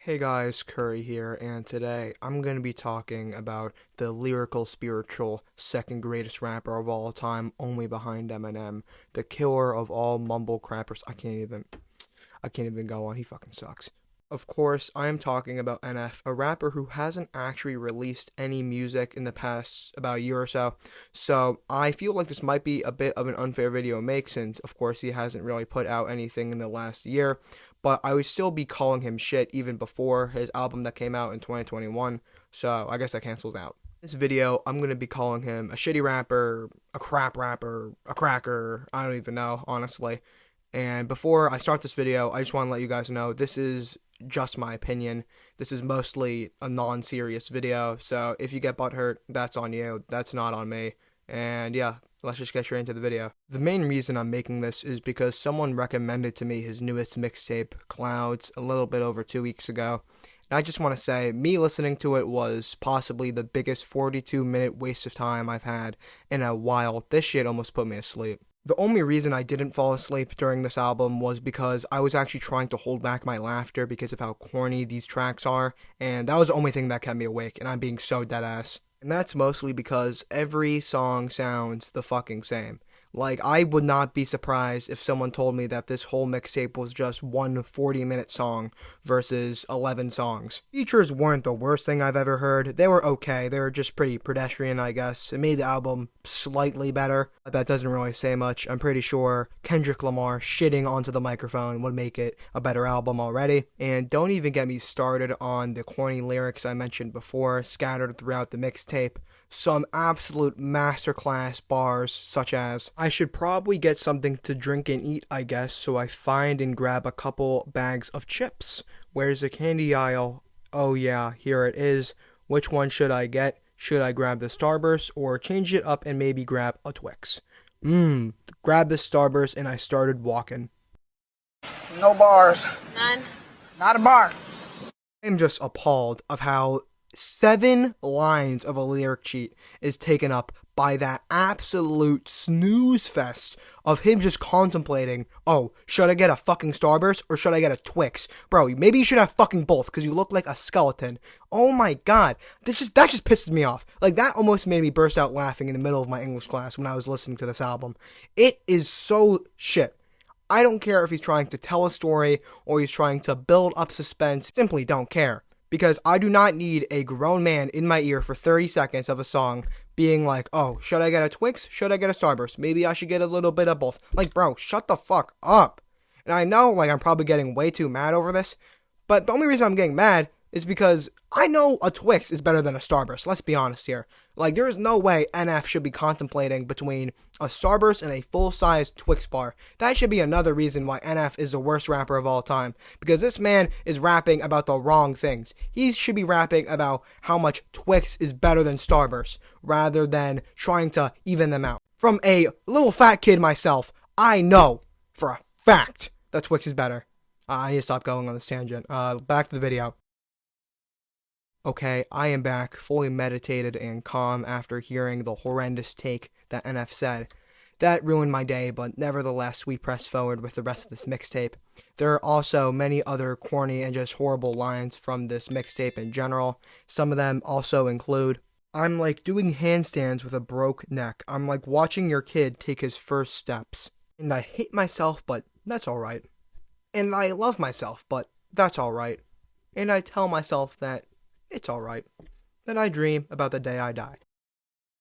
Hey guys, Curry here, and today I'm going to be talking about the lyrical, spiritual, second greatest rapper of all time, only behind Eminem, the killer of all mumble crappers. I can't even go on. He fucking sucks. Of course, I am talking about NF, a rapper who hasn't actually released any music in the past about a year or so. So I feel like this might be a bit of an unfair video to make since, of course, he hasn't really put out anything in the last year. But I would still be calling him shit even before his album that came out in 2021. So I guess that cancels out. This video, I'm going to be calling him a shitty rapper, a crap rapper, a cracker. I don't even know, honestly. And before I start this video, I just want to let you guys know this is just my opinion. This is mostly a non-serious video, so if you get butthurt, that's on you. That's not on me. And yeah, let's just get straight into the video. The main reason I'm making this is because someone recommended to me his newest mixtape, Clouds, a little bit over 2 weeks ago. And I just want to say, me listening to it was possibly the biggest 42-minute waste of time I've had in a while. This shit almost put me asleep. The only reason I didn't fall asleep during this album was because I was actually trying to hold back my laughter because of how corny these tracks are, and that was the only thing that kept me awake, and I'm being so deadass. And that's mostly because every song sounds the fucking same. Like, I would not be surprised if someone told me that this whole mixtape was just one 40-minute song versus 11 songs. Features weren't the worst thing I've ever heard. They were okay. They were just pretty pedestrian, I guess. It made the album slightly better. But that doesn't really say much. I'm pretty sure Kendrick Lamar shitting onto the microphone would make it a better album already. And don't even get me started on the corny lyrics I mentioned before, scattered throughout the mixtape. Some absolute masterclass bars, such as, I should probably get something to drink and eat, I guess, so I find and grab a couple bags of chips. Where's the candy aisle? Oh yeah, here it is. Which one should I get? Should I grab the Starburst or change it up and maybe grab a Twix? Grab the Starburst and I started walking. No bars. None. Not a bar. I'm just appalled of how 7 lines of a lyric sheet is taken up by that absolute snooze fest of him just contemplating, oh, should I get a fucking Starburst or should I get a Twix? Bro, maybe you should have fucking both because you look like a skeleton. Oh my god, that just pisses me off. Like, that almost made me burst out laughing in the middle of my English class when I was listening to this album. It is so shit. I don't care if he's trying to tell a story or he's trying to build up suspense. Simply don't care. Because I do not need a grown man in my ear for 30 seconds of a song being like, oh, should I get a Twix? Should I get a Starburst? Maybe I should get a little bit of both. Like, bro, shut the fuck up. And I know, like, I'm probably getting way too mad over this, but the only reason I'm getting mad is because I know a Twix is better than a Starburst. Let's be honest here. Like, there is no way NF should be contemplating between a Starburst and a full-size Twix bar. That should be another reason why NF is the worst rapper of all time. Because this man is rapping about the wrong things. He should be rapping about how much Twix is better than Starburst, rather than trying to even them out. From a little fat kid myself, I know for a fact that Twix is better. I need to stop going on this tangent. Back to the video. Okay, I am back, fully meditated and calm after hearing the horrendous take that NF said. That ruined my day, but nevertheless, we press forward with the rest of this mixtape. There are also many other corny and just horrible lines from this mixtape in general. Some of them also include, I'm like doing handstands with a broke neck. I'm like watching your kid take his first steps. And I hate myself, but that's alright. And I love myself, but that's alright. And I tell myself that it's alright. Then I dream about the day I die.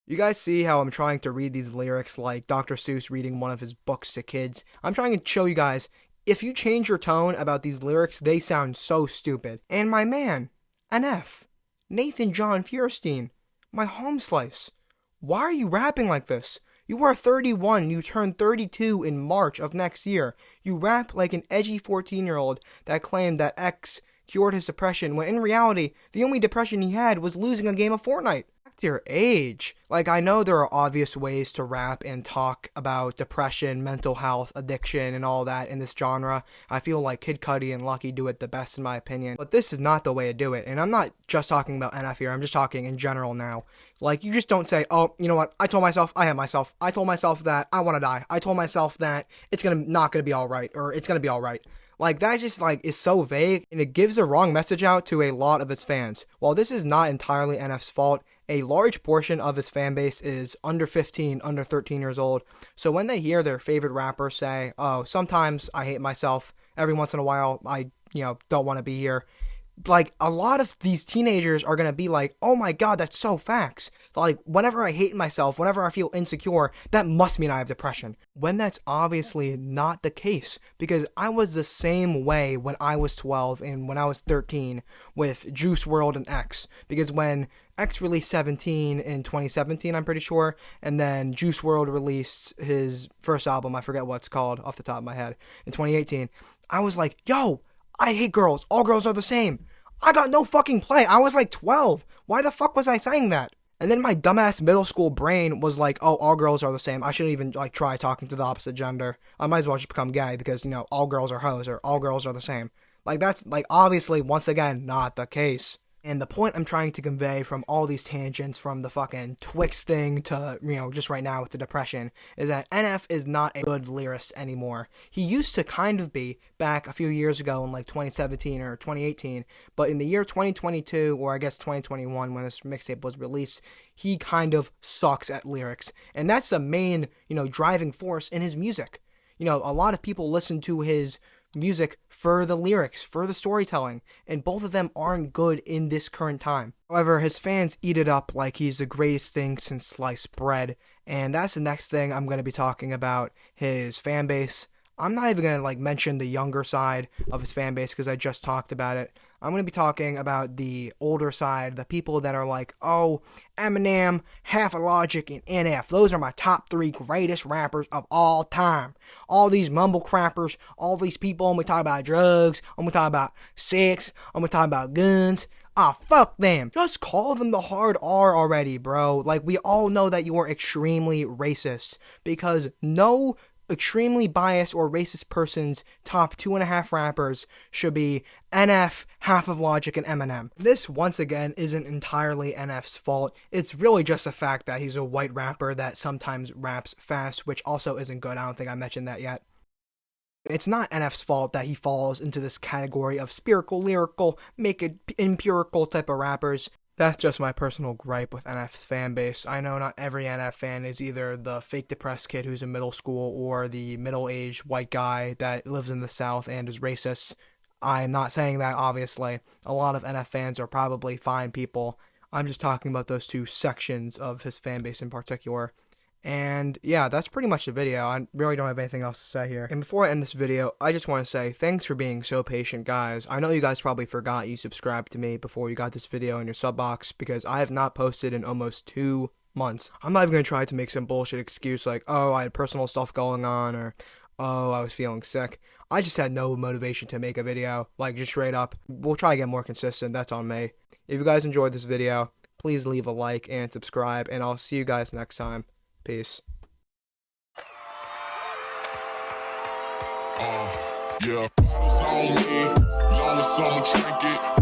You guys see how I'm trying to read these lyrics like Dr. Seuss reading one of his books to kids? I'm trying to show you guys, if you change your tone about these lyrics, they sound so stupid. And my man, NF, Nathan John Feuerstein, my home slice. Why are you rapping like this? You are 31, you turn 32 in March of next year. You rap like an edgy 14-year-old that claimed that X cured his depression, when in reality, the only depression he had was losing a game of Fortnite. Back to your age. Like, I know there are obvious ways to rap and talk about depression, mental health, addiction, and all that in this genre. I feel like Kid Cudi and Lucky do it the best in my opinion. But this is not the way to do it. And I'm not just talking about NF here, I'm just talking in general now. Like, you just don't say, oh, you know what, I told myself I hate myself. I told myself that I want to die. I told myself that it's not gonna be alright, or it's gonna be alright. Like, that just, like, is so vague, and it gives the wrong message out to a lot of his fans. While this is not entirely NF's fault, a large portion of his fan base is under 15, under 13 years old. So when they hear their favorite rapper say, oh, sometimes I hate myself, every once in a while I, don't want to be here, like, a lot of these teenagers are going to be like, oh my god, that's so facts. Like, whenever I hate myself, whenever I feel insecure, that must mean I have depression. When that's obviously not the case, because I was the same way when I was 12 and when I was 13 with Juice WRLD and X. Because when X released 17 in 2017, I'm pretty sure, and then Juice WRLD released his first album, I forget what it's called off the top of my head, in 2018, I was like, yo, I hate girls. All girls are the same. I got no fucking play. I was like 12. Why the fuck was I saying that? And then my dumbass middle school brain was like, oh, all girls are the same. I shouldn't even, like, try talking to the opposite gender. I might as well just become gay because, all girls are hoes or all girls are the same. Like, that's, like, obviously, once again, not the case. And the point I'm trying to convey from all these tangents, from the fucking Twix thing to, just right now with the depression, is that NF is not a good lyricist anymore. He used to kind of be back a few years ago in like 2017 or 2018, but in the year 2022, or I guess 2021 when this mixtape was released, he kind of sucks at lyrics. And that's the main, driving force in his music. A lot of people listen to his music for the lyrics, for the storytelling, and both of them aren't good in this current time. However, his fans eat it up like he's the greatest thing since sliced bread, and that's the next thing I'm going to be talking about, his fan base. I'm not even going to mention the younger side of his fan base because I just talked about it. I'm going to be talking about the older side, the people that are like, oh, Eminem, Half of Logic, and NF. Those are my top 3 greatest rappers of all time. All these mumble crappers, all these people, I'm going to talk about drugs, I'm going to talk about sex, I'm going to talk about guns. Fuck them. Just call them the hard R already, bro. Like, we all know that you are extremely racist because no extremely biased or racist person's top 2.5 rappers should be NF, Half of Logic, and Eminem. This, once again, isn't entirely NF's fault. It's really just the fact that he's a white rapper that sometimes raps fast, which also isn't good. I don't think I mentioned that yet. It's not NF's fault that he falls into this category of spiritual, lyrical, make it empirical type of rappers. That's just my personal gripe with NF's fan base. I know not every NF fan is either the fake depressed kid who's in middle school or the middle-aged white guy that lives in the South and is racist. I'm not saying that, obviously. A lot of NF fans are probably fine people. I'm just talking about those two sections of his fan base in particular. And yeah, that's pretty much the video. I really don't have anything else to say here. And before I end this video, I just want to say thanks for being so patient, guys. I know you guys probably forgot you subscribed to me before you got this video in your sub box because I have not posted in almost 2 months. I'm not even going to try to make some bullshit excuse like, oh, I had personal stuff going on, or oh, I was feeling sick. I just had no motivation to make a video, like, just straight up. We'll try to get more consistent, that's on me. If you guys enjoyed this video, please leave a like and subscribe, and I'll see you guys next time. Peace. Yeah, bottles on me, long as someone drink it.